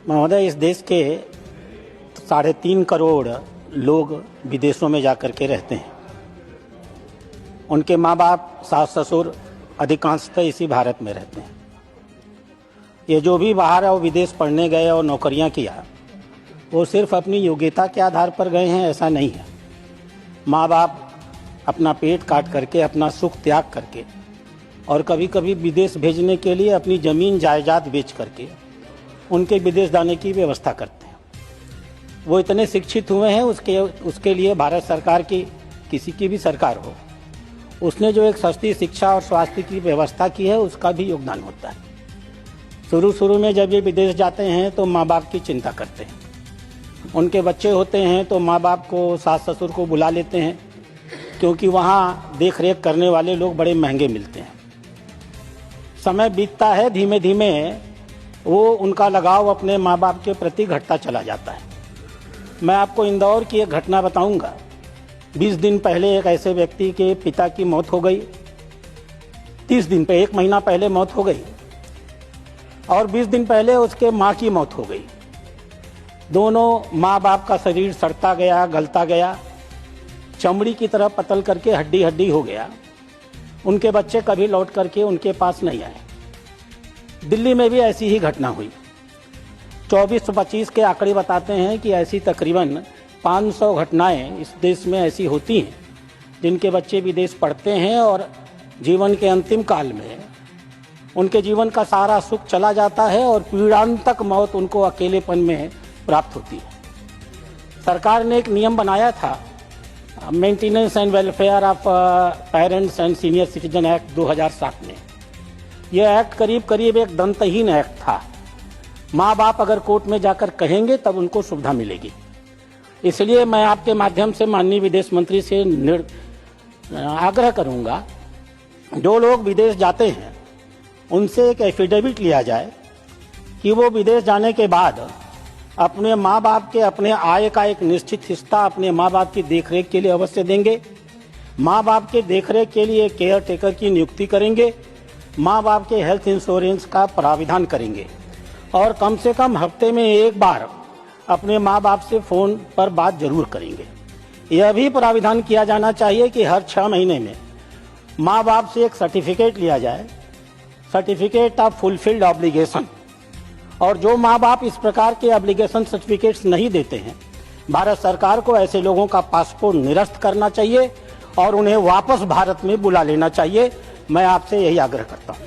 महोदय, इस देश के 3.5 करोड़ लोग विदेशों में जाकर के रहते हैं। उनके माँ बाप, सास ससुर अधिकांशतः इसी भारत में रहते हैं। ये जो भी बाहर और विदेश पढ़ने गए और नौकरियां किया, वो सिर्फ अपनी योग्यता के आधार पर गए हैं, ऐसा नहीं है। माँ बाप अपना पेट काट करके, अपना सुख त्याग करके और कभी कभी विदेश भेजने के लिए अपनी ज़मीन जायदाद बेच करके उनके विदेश जाने की व्यवस्था करते हैं। वो इतने शिक्षित हुए हैं, उसके लिए भारत सरकार की, किसी की भी सरकार हो, उसने जो एक सस्ती शिक्षा और स्वास्थ्य की व्यवस्था की है, उसका भी योगदान होता है। शुरू में जब ये विदेश जाते हैं तो माँ बाप की चिंता करते हैं। उनके बच्चे होते हैं तो माँ बाप को, सास ससुर को बुला लेते हैं, क्योंकि वहाँ देख रेख करने वाले लोग बड़े महंगे मिलते हैं। समय बीतता है, धीमे धीमे वो उनका लगाव अपने माँ बाप के प्रति घटता चला जाता है। मैं आपको इंदौर की एक घटना बताऊंगा। 20 दिन पहले एक ऐसे व्यक्ति के पिता की मौत हो गई। 30 दिन पे, 1 महीना पहले मौत हो गई और 20 दिन पहले उसके माँ की मौत हो गई। दोनों माँ बाप का शरीर सड़ता गया, गलता गया, चमड़ी की तरह पतल करके हड्डी हड्डी हो गया। उनके बच्चे कभी लौट करके उनके पास नहीं आए। दिल्ली में भी ऐसी ही घटना हुई। 24-25 के आंकड़े बताते हैं कि ऐसी तकरीबन 500 घटनाएं इस देश में ऐसी होती हैं जिनके बच्चे विदेश पढ़ते हैं और जीवन के अंतिम काल में उनके जीवन का सारा सुख चला जाता है और पीड़ांतक मौत उनको अकेलेपन में प्राप्त होती है। सरकार ने एक नियम बनाया था, maintenance and welfare of parents and senior citizen act 2007 में। यह एक्ट करीब एक दंतहीन एक्ट था। माँ बाप अगर कोर्ट में जाकर कहेंगे तब उनको सुविधा मिलेगी। इसलिए मैं आपके माध्यम से माननीय विदेश मंत्री से आग्रह करूंगा, जो लोग विदेश जाते हैं उनसे एक एफिडेविट लिया जाए कि वो विदेश जाने के बाद अपने माँ बाप के, अपने आय का एक निश्चित हिस्सा अपने माँ बाप की देखरेख के लिए अवश्य देंगे। माँ बाप के देखरेख के लिए केयर टेकर की नियुक्ति करेंगे। माँ बाप के हेल्थ इंश्योरेंस का प्राविधान करेंगे और कम से कम हफ्ते में 1 बार अपने माँ बाप से फ़ोन पर बात जरूर करेंगे। यह भी प्राविधान किया जाना चाहिए कि हर 6 महीने में माँ बाप से एक सर्टिफिकेट लिया जाए, सर्टिफिकेट ऑफ फुलफिल्ड ऑब्लिगेशन। और जो माँ बाप इस प्रकार के ऑब्लिगेशन सर्टिफिकेट्स नहीं देते हैं, भारत सरकार को ऐसे लोगों का पासपोर्ट निरस्त करना चाहिए और उन्हें वापस भारत में बुला लेना चाहिए। मैं आपसे यही आग्रह करता हूँ।